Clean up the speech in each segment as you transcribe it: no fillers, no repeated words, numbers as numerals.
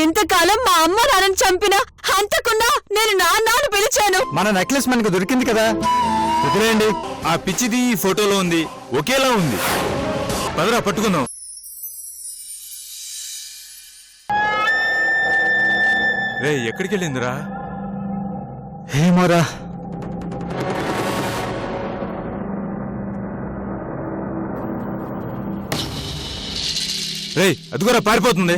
ఇంతకాలం మా అమ్మ నాన్నని చంపిన హంతకుండా నేను నాన్నను పిలిచాను. మన నెక్లెస్ మనకు దొరికింది కదా, వదిలేయండి. ఆ పిచ్చిది ఈ ఫోటోలో ఉంది, ఒకేలా ఉంది. పదరా పట్టుకుందాం. రే ఎక్కడికి వెళ్ళిందిరా? ఏమోరా. రే అదిగోరా పారిపోతుంది.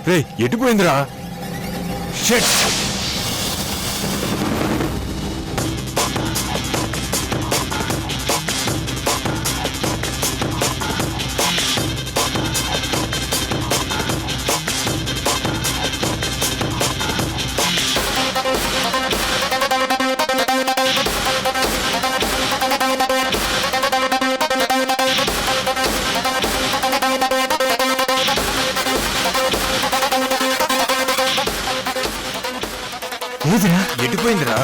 రే ఎటుపోయిందిరా? షట్. ఎటుపోయిందిరా?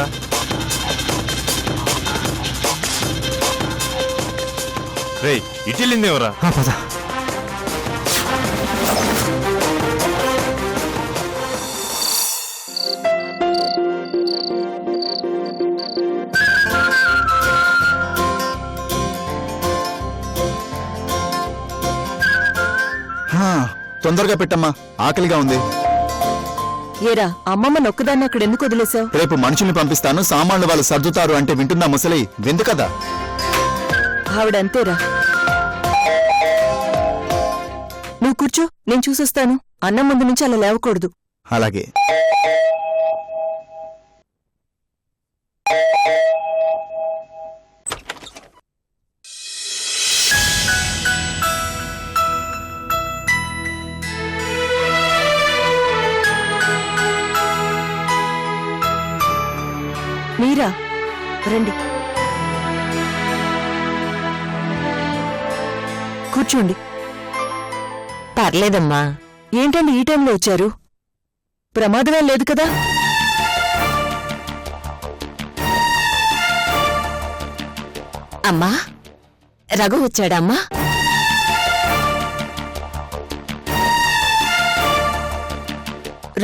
రే ఇటు వెళ్ళిందేవరా? పద. తొందరగా పెట్టమ్మా, ఆకలిగా ఉంది. ఏరా అమ్మమ్మ నొక్కదాన్ని అక్కడ ఎందుకు వదిలేశావు? రేపు మనుషుల్ని పంపిస్తాను, సామాన్లు వాళ్ళు సర్దుతారు అంటే వింటుందా ముసలి? విందు కదా. ఆవిడంతేరా. నువ్వు కూర్చో, నేను చూసొస్తాను. అన్నం ముందు నుంచి అలా లేవకూడదు. అలాగే. మీరా రండి, కూర్చోండి. పర్లేదమ్మా. ఏంటండి ఈ టైంలో వచ్చారు? ప్రమాదమే లేదు కదా? అమ్మా రఘు వచ్చాడమ్మా?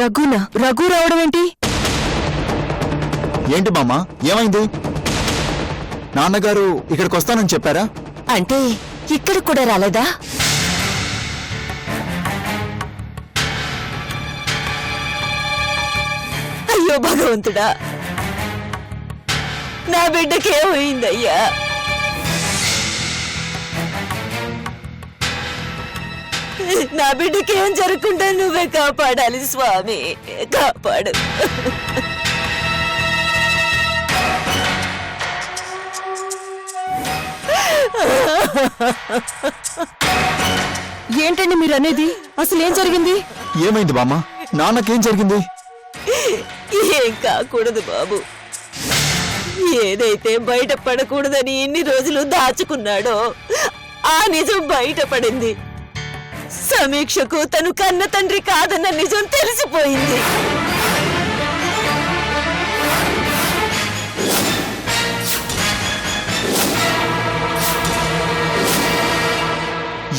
రఘునా? రఘు రావడం ఏంటి? ఏంటి బామ్మ, ఏమైంది? నాన్నగారు ఇక్కడికి వస్తానని చెప్పారా? అంటే ఇక్కడికి కూడా రాలేదా? అయ్యో భగవంతుడా, నా బిడ్డకేమైందయ్యా? నా బిడ్డకేం జరగకుండా నువ్వే కాపాడాలి స్వామి, కాపాడు. ఏంటండి మీరు అనేది? అసలు ఏం జరిగింది? ఏమైంది బామ్మ? నాన్నకేం జరిగింది? ఏం కాకూడదు బాబు. ఏదైతే బయటపడకూడదని ఇన్ని రోజులు దాచుకున్నాడో ఆ నిజం బయటపడింది. సమీక్షకు తను కన్న తండ్రి కాదన్న నిజం తెలిసిపోయింది.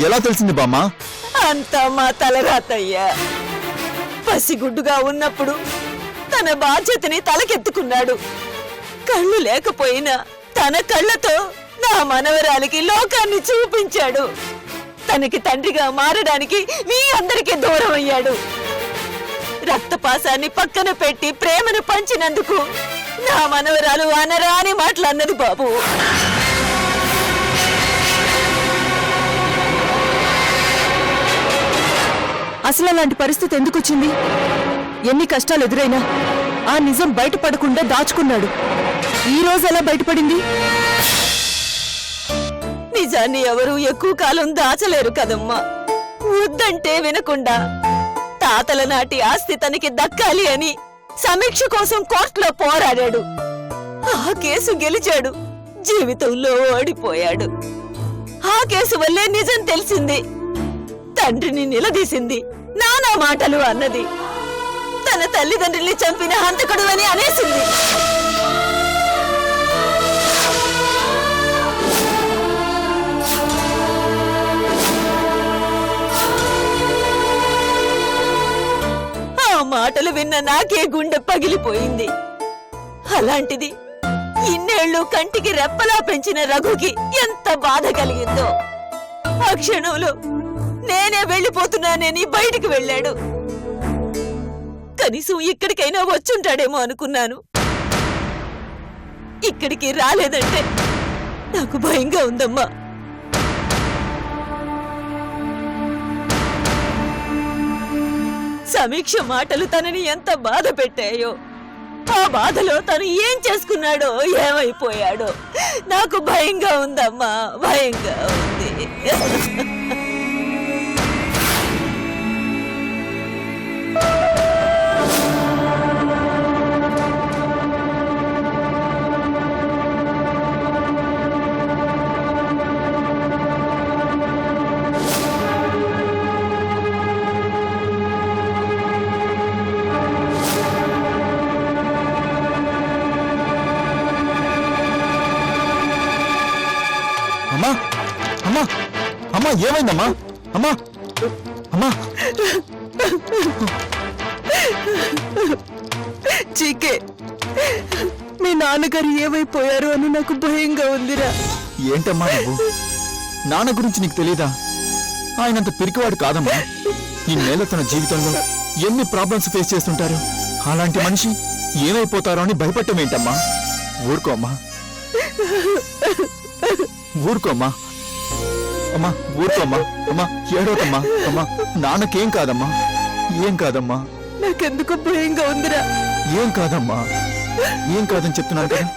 ఎలా తెలిసింది బామ్మ? అంతా మా తలరాతయ్యా. పసిగుడ్డుగా ఉన్నప్పుడు తన బాధ్యతని తలకెత్తుకున్నాడు. కళ్ళు లేకపోయినా తన కళ్ళతో నా మనవరాలికి లోకాన్ని చూపించాడు. తనకి తండ్రిగా మారడానికి మీ అందరికీ దూరం అయ్యాడు. రక్తపాసాన్ని పక్కన పెట్టి ప్రేమను పంచినందుకు నా మనవరాలు అనరాని మాటలన్నది బాబు. అసలు అలాంటి పరిస్థితి ఎందుకు వచ్చింది? ఎన్ని కష్టాలు ఎదురైనా ఆ నిజం బయటపడకుండా దాచుకున్నాడు. ఈ రోజు ఎలా బయటపడింది? నిజాన్ని ఎవరూ ఎక్కువ కాలం దాచలేరు కదమ్మా. వద్దంటే వినకుండా తాతల నాటి ఆస్తి తనకి దక్కాలి అని సమీక్ష కోసం కోర్టులో పోరాడాడు. ఆ కేసు గెలిచాడు, జీవితంలో ఓడిపోయాడు. ఆ కేసు వల్లే నిజం తెలిసింది. తండ్రిని నిలదీసింది, నానా మాటలు అన్నది. తన తల్లిదండ్రుల్ని చంపిన హంతకుడు అని అనేసింది. ఆ మాటలు విన్న నాకే గుండె పగిలిపోయింది. అలాంటిది ఇన్నేళ్లు కంటికి రెప్పలా పెంచిన రఘుకి ఎంత బాధ కలిగిందో. ఆ క్షణంలో నేనే వెళ్ళిపోతున్నానని బయటికి వెళ్ళాడు. కనీసం ఇక్కడికైనా వచ్చుంటాడేమో అనుకున్నాను. ఇక్కడికి రాలేదంటే నాకు భయంగా ఉందమ్మా. సమీక్ష మాటలు తనని ఎంత బాధ పెట్టాయో, ఆ బాధలో తను ఏం చేసుకున్నాడో, ఏమైపోయాడో నాకు భయంగా ఉందమ్మా, భయంగా ఉంది. అమ్మా అమ్మా అమ్మా ఏమైందమ్మా? అమ్మా అమ్మా చీకే, మీ నాన్నగారు ఏమైపోయారు అని నాకు భయంగా ఉందిరా. ఏంటమ్మా నువ్వు? నాన్న గురించి నీకు తెలీదా? ఆయనంత పిరికివాడు కాదమ్మా. ఇన్నేళ్ల తన జీవితంలో ఎన్ని ప్రాబ్లమ్స్ ఫేస్ చేస్తుంటారు. అలాంటి మనిషి ఏమైపోతారో అని భయపడటమేంటమ్మా? ఊరుకోమ్మా, ఊరుకోమ్మా. అమ్మా ఊరుకోమ్మా. అమ్మా ఏడవకమ్మా. అమ్మా నాన్నకేం కాదమ్మా, ఏం కాదమ్మా. నాకెందుకు భయంగా ఉందిరా. ఏం కాదమ్మా, ఏం కాదని చెప్తున్నాను కదా.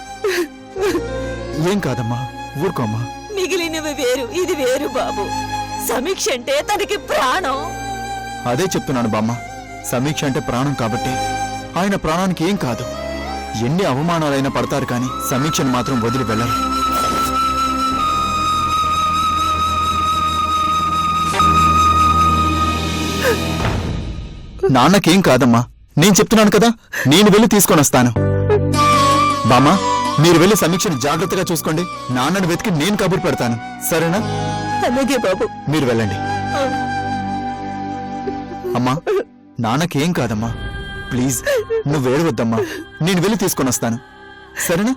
ఏం కాదమ్మా, ఊరుకోమ్మా. మిగిలినవి వేరు, ఇది వేరు బాబు. సమీక్ష అంటే తనకి ప్రాణం. అదే చెప్తున్నాను బామ్మ. సమీక్ష అంటే ప్రాణం కాబట్టి ఆయన ప్రాణానికి ఏం కాదు. ఎన్ని అవమానాలైనా పడతారు కానీ సమీక్షను మాత్రం వదిలి వెళ్ళరు. నాన్నకేం కాదమ్మా, నేను చెప్తున్నాను కదా. నేను వెళ్ళి తీసుకొని వస్తాను. బామ్మ మీరు వెళ్ళి సమీక్షను జాగ్రత్తగా చూసుకోండి. నాన్నను వెతికి నేను కబురు పెడతాను, సరేనా? అలాగే బాబు. మీరు వెళ్ళండి. అమ్మా నాన్నకేం కాదమ్మా, ప్లీజ్ నువ్వు ఏడవద్దమ్మా. నేను వెళ్ళి తీసుకొని వస్తాను, సరేనా?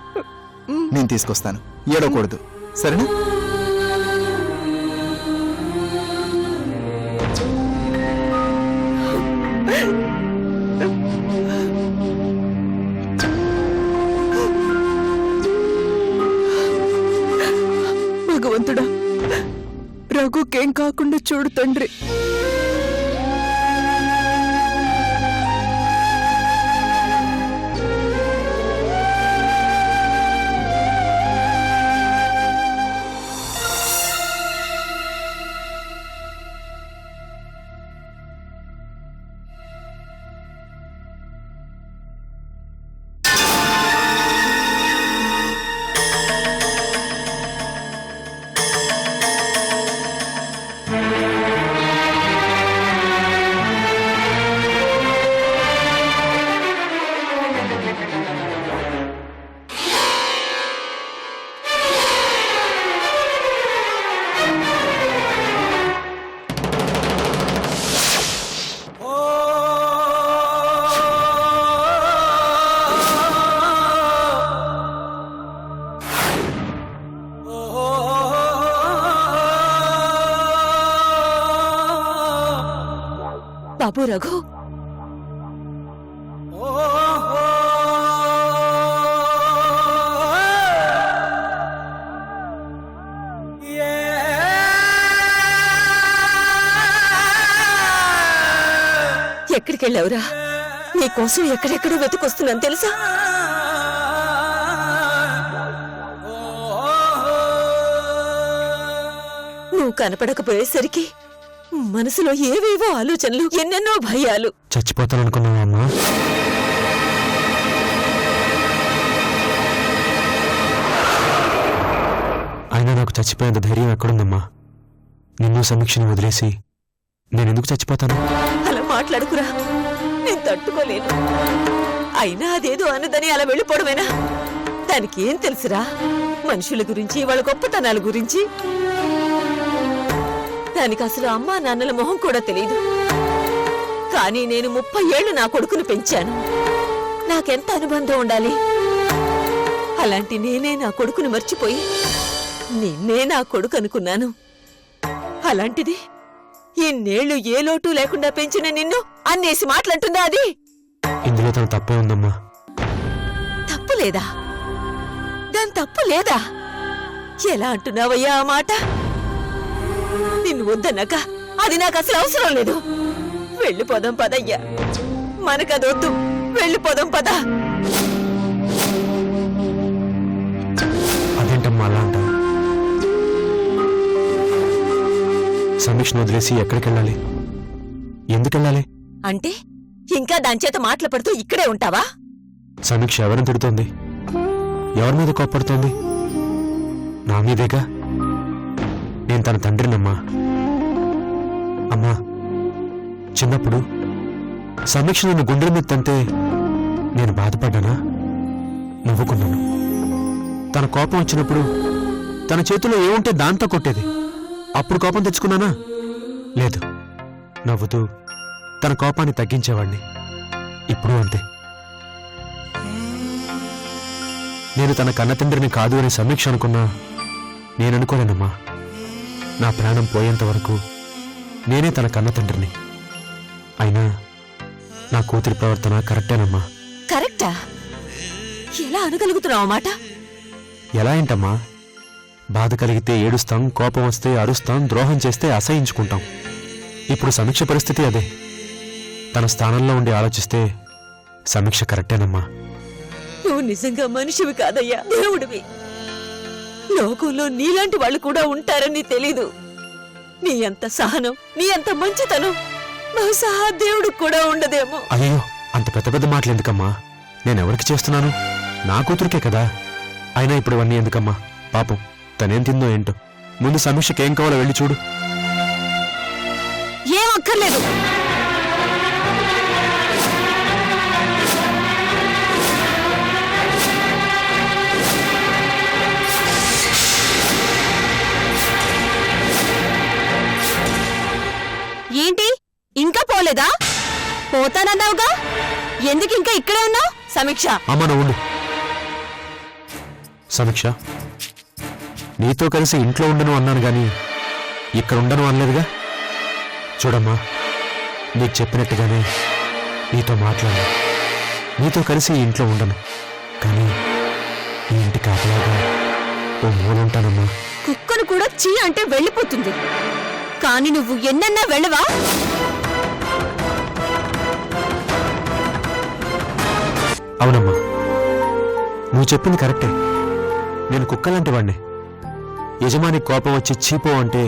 నేను తీసుకొస్తాను, ఏడవకూడదు, సరేనా? భగవంతుడా, రఘుకేం కాకుండా చూడు తండ్రి. బాబు రఘు, ఎక్కడికెళ్ళావురా? నీకోసం ఎక్కడెక్కడో వెతుకొస్తున్నాను తెలుసా? నువ్వు కనపడకపోయేసరికి మనసులో ఏవేవో ఆలోచనలు, ఎన్నెన్నో భయాలు. చచ్చిపోతాననుకున్నావా అమ్మా? అయినా నాకు చచ్చిపోయేంత ధైర్యం ఎక్కడుందమ్మా? నిన్ను సమీక్షను వదిలేసి నేనెందుకు చచ్చిపోతాను? అలా మాట్లాడుకురా, నేను తట్టుకోలేను. అయినా అదేదో అన్నదని అలా వెళ్ళిపోవడమేనా? దానికి ఏం తెలుసురా మనుషుల గురించి, వాళ్ళ గొప్పతనాల గురించి? దానికి అసలు అమ్మా నాన్నల మొహం కూడా తెలియదు. కానీ నేను 30 ఏళ్లు నా కొడుకును పెంచాను. నాకెంత అనుబంధం ఉండాలి? అలాంటి నేనే నా కొడుకును మర్చిపోయి నిన్నే నా కొడుకు అనుకున్నాను. అలాంటిది ఇన్నేళ్లు ఏ లోటు లేకుండా పెంచిన నిన్ను అన్నేసి మాట్లాడుతుందా? అది ఇందులో తన తప్పే ఉందమ్మా. తప్పు లేదా? దాని తప్పు లేదా? ఎలా అంటున్నావయ్యా ఆ మాట? నిన్ను వద్దన్నాక అది నాకు అసలు అవసరం లేదు. వెళ్ళిపోదాం పదయ్యా, మనకదొద్దు. వెళ్ళిపోదాం పద. అదేంటమ్మా అలా అంట? సమీక్షను వదిలేసి ఎక్కడికెళ్ళాలి? ఎందుకెళ్ళాలి? అంటే ఇంకా దాని చేత మాటలు పడుతూ ఇక్కడే ఉంటావా? సమీక్ష ఎవరిని తిడుతోంది? ఎవరి మీద కోప్పడుతోంది? నా మీదేగా. నేను తన తండ్రినమ్మా. అమ్మా, చిన్నప్పుడు సమీక్ష నన్ను గుండెల మీద తంతే నేను బాధపడ్డానా? నవ్వుకున్నాను. తన కోపం వచ్చినప్పుడు తన చేతిలో ఏముంటే దాంతో కొట్టేది. అప్పుడు కోపం తెచ్చుకున్నానా? లేదు. నవ్వుతూ తన కోపాన్ని తగ్గించేవాణ్ణి. ఇప్పుడు అంతే. నేను తన కన్నతండ్రిని కాదు అని సమీక్ష అనుకున్నా నేననుకోలేనమ్మా. నా ప్రాణం పోయేంత వరకు నేనే తన కన్నతండ్రిని. అయినా నా కూతురి ప్రవర్తన కరెక్టేనమ్మా. కరెక్టా? ఎలా అనగలుగుతున్నావు మాట? ఎలా ఏంటమ్మా? బాధ కలిగితే ఏడుస్తాం, కోపం వస్తే అరుస్తాం, ద్రోహం చేస్తే అసహించుకుంటాం. ఇప్పుడు సమీక్ష పరిస్థితి అదే. తన స్థానంలో ఉండి ఆలోచిస్తే సమీక్ష కరెక్టేనమ్మా. నువ్వు నిజంగా మనిషివి కాదయ్యా, దేవుడివి. లోకంలో నీలాంటి వాళ్ళు కూడా ఉంటారని తెలీదు. నీ అంత సహనం, నీ అంత మంచితనం బహుశా దేవుడికి కూడా ఉండదేమో. అయ్యో, అంత పెద్ద పెద్ద మాటలు ఎందుకమ్మా? నేనెవరికి చేస్తున్నాను? నా కూతురికే కదా. అయినా ఇప్పుడు ఇవన్నీ ఎందుకమ్మా? పాపం తనేం తిందో ఏంటో. ముందు సమీక్షకి ఏం కావాలో వెళ్ళి చూడు. ఏం అక్కర్లేదు. ఏంటి ఇంకా పోలేదా? పోతానన్నావుగా, ఎందుకు ఇంకా ఇక్కడే ఉన్నావు? సమీక్ష, అమ్మా నువ్వు ఉండు. సమీక్ష, నీతో కలిసి ఇంట్లో ఉండను అన్నాను గాని ఇక్కడ ఉండను అనలేదుగా. చూడమ్మా, నీకు చెప్పినట్టుగానే నీతో మాట్లాడను. నీతో కలిసి ఈ ఇంట్లో ఉండను, కానీ ఈ ఇంటి కాపలాగా ఓ మూలుంటానమ్మా. కుక్కను కూడా చీ అంటే వెళ్ళిపోతుంది, కానీ నువ్వు ఎన్నన్నా వెళ్ళవా? అవునమ్మా, నువ్వు చెప్పింది కరెక్టే. నేను కుక్కలాంటి వాడినే. యజమాని కోపం వచ్చి చీపో అంటే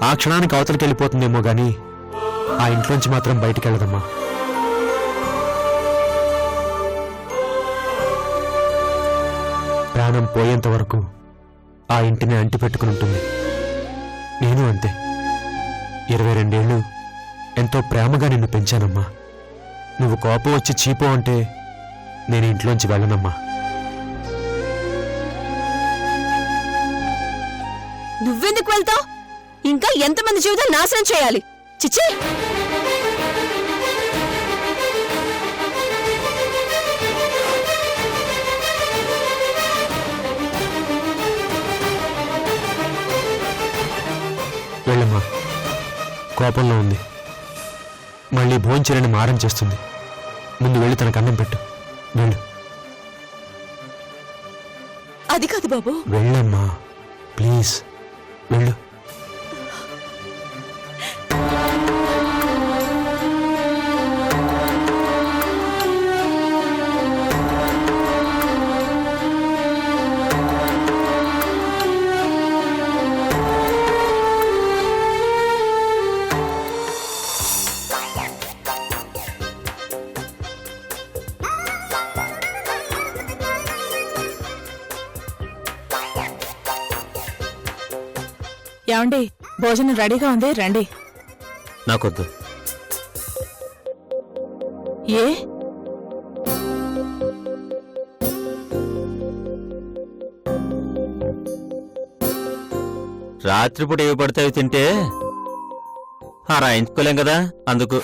ఆ క్షణానికి అవతలికి వెళ్ళిపోతుందేమో గాని ఆ ఇంట్లోంచి మాత్రం బయటికి వెళ్ళదమ్మా. ప్రాణం పోయేంత వరకు ఆ ఇంటిని అంటిపెట్టుకుని ఉంటుంది. నేను అంతే. 22 ఏళ్ళు ఎంతో ప్రేమగా నిన్ను పెంచానమ్మా. నువ్వు కోపం వచ్చి చీపో అంటే నేను ఇంట్లోంచి వెళ్ళనమ్మా. నువ్వెందుకు వెళ్తావు? ఇంకా ఎంతమంది జీవితాలు నాశనం చేయాలి? చిచ్చి, వెళ్ళమ్మా, కోపంలో ఉంది. మళ్ళీ భోంచేరని మారం చేస్తుంది. ముందు వెళ్ళి తనకు అన్నం పెట్టు. వెళ్ళు, అది కాదు బాబు. వెళ్ళమ్మా, ప్లీజ్ వెళ్ళు. ఏమండి, భోజనం రెడీగా ఉంది, రండి. నాకొద్దు. ఏ రాత్రిపూట ఏవి పడతాయి తింటే రాయించుకోలేం కదా, అందుకు.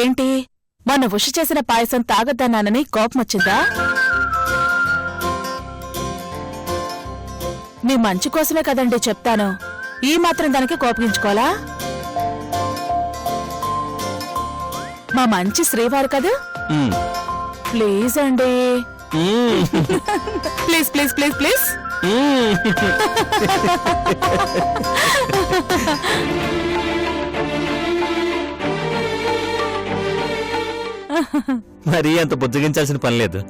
ఏంటి, మొన్న ఉష చేసిన పాయసం తాగద్దన్నానని కోపమొచ్చిందా? మీ మంచి కోసమే కదండి చెప్తాను. ఈ మాత్రం దానికి కోపగించుకోవాలా? మా మంచి శ్రీవారు కదా, మ్మ్. ప్లీజ్ అండి. మ్మ్. Please please please please. మ్మ్. మరీ అంత బుజ్జగించాల్సిన పని లేదు.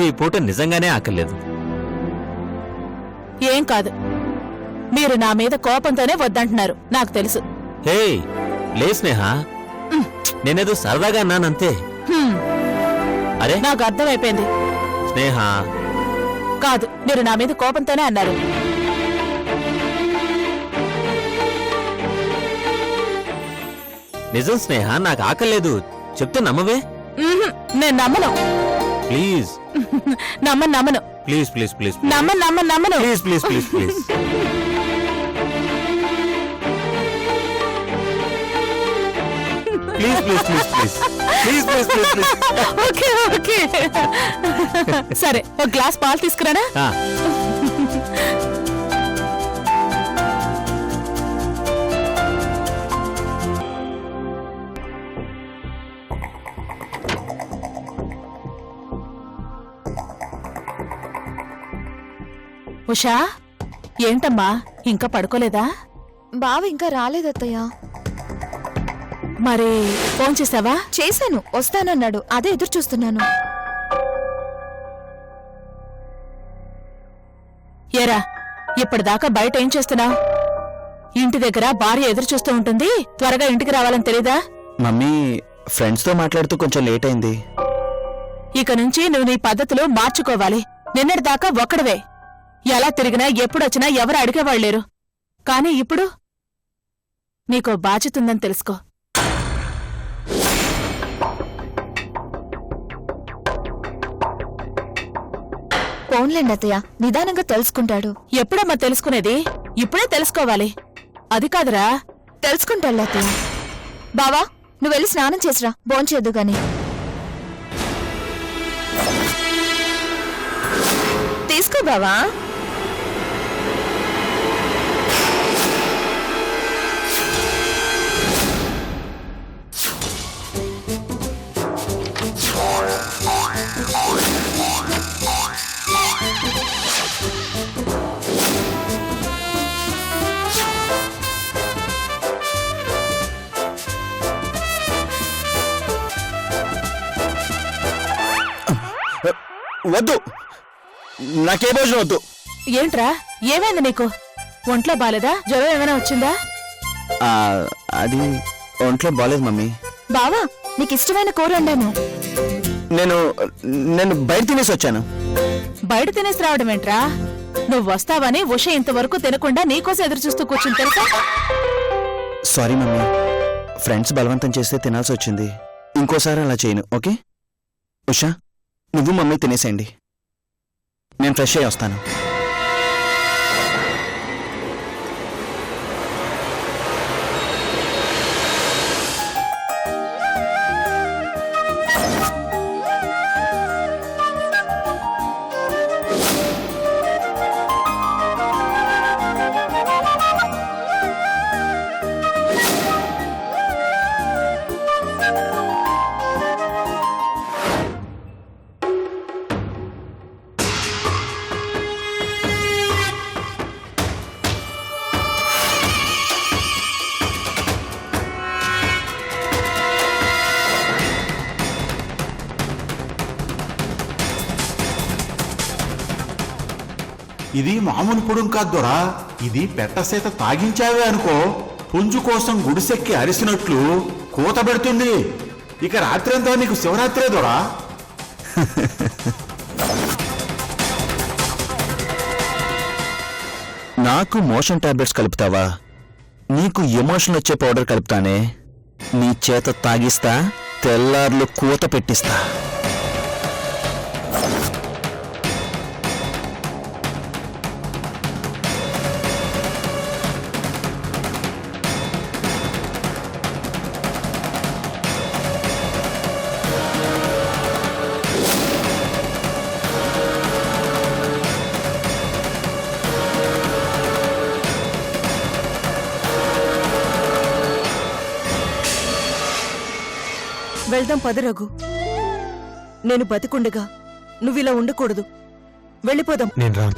ఈ పూట నిజంగానే ఆకలేదు. ఏం కాదు, మీరు నా మీద కోపంతోనే వద్దంటున్నారు, నాకు తెలుసు. హే లే స్నేహ, నేనేదో సరదాగా అన్నానంతే. హ్మ్, అరే నాకు అర్థమైపోయింది. స్నేహ, కాదు, మీరు నా మీద కోపంతోనే అన్నారు. నిజం స్నేహ, నాకు ఆకలేదు. చెప్తే నమ్మవే. మ్మ్హ్, నేను నమ్మను. ప్లీజ్ నమ్మను. ప్లీజ్ ప్లీజ్ ప్లీజ్ నమ్మను. Please please please please. Please please please please please please please please. Okay okay, సరే, ఒక గ్లాస్ పాలు తీసుకురానా? ఉషా, ఏంటమ్మా ఇంకా పడుకోలేదా? బావ ఇంకా రాలేదత్తయ్య. మరి ఫోన్ చేసావా? చేశాను, వస్తానన్నాడు, అదే ఎదురు చూస్తున్నాను. ఏరా, ఇప్పటిదాకా బయట ఏం చేస్తున్నావు? ఇంటి దగ్గర భార్య ఎదురు చూస్తూ ఉంటుంది, త్వరగా ఇంటికి రావాలని తెలీదా? మమ్మీ, ఫ్రెండ్స్తో మాట్లాడుతూ కొంచెం లేట్ అయింది. ఇక నుంచి నువ్వు నీ పద్ధతులు మార్చుకోవాలి. నిన్నటిదాకా ఒక్కడవే, ఎలా తిరిగినా ఎప్పుడొచ్చినా ఎవరు అడిగేవాళ్లేరు. కాని ఇప్పుడు నీకో బాధ్యతుందని తెలుసుకో. ఫోన్లేండి అత్తయ్య, నిదానంగా తెలుసుకుంటాడు. ఎప్పుడమ్మా తెలుసుకునేది? ఇప్పుడే తెలుసుకోవాలి. అది కాదురా. తెలుసుకుంటాడు అత్తయ్య. బావా, నువ్వు వెళ్ళి స్నానం చేసిరా, భోంచేద్దు గాని. తీసుకో బావా. వద్దు, నాకే భోజనం వద్దు. ఏంట్రా, ఏమైంది నీకు? ఒంట్లో బాలేదా? జ్వరం ఏమైనా వచ్చిందా? అది ఒంట్లో బాలేదు మమ్మీ. బావా, నీకు ఇష్టమైన కూర వండాను. నేను బయట తినేసి వచ్చాను. బయట తినేసి రావడం ఏంట్రా? నువ్వు వస్తావని ఉష ఇంతవరకు తినకుండా నీకోసం ఎదురు చూస్తూ కూర్చుని తెలుసా? సారీ మమ్మీ, ఫ్రెండ్స్ బలవంతం చేస్తే తినాల్సి వచ్చింది. ఇంకోసారి అలా చేయను, ఓకే? ఉషా, నువ్వు మమ్మీ తినేసేయండి, నేను ఫ్రెష్ అయ్యి వస్తాను. ఇది మామూలు పొడుం కాదు దొరా, ఇది పెట్టసేత తాగించావే అనుకో పుంజు కోసం గుడిసెక్కి అరిసినట్లు కూత పెడుతుంది. ఇక రాత్రి అంతా నీకు శివరాత్రే దొరా. నాకు మోషన్ టాబ్లెట్స్ కలుపుతావా? నీకు ఎమోషన్ వచ్చే పౌడర్ కలుపుతానే. నీ చేత తాగిస్తా, తెల్లార్లు కూత పెట్టిస్తా. వెళ్దాం పద రఘు. నేను బతికుండగా నువ్విలా ఉండకూడదు. వెళ్ళిపోదాం. నేను రాను.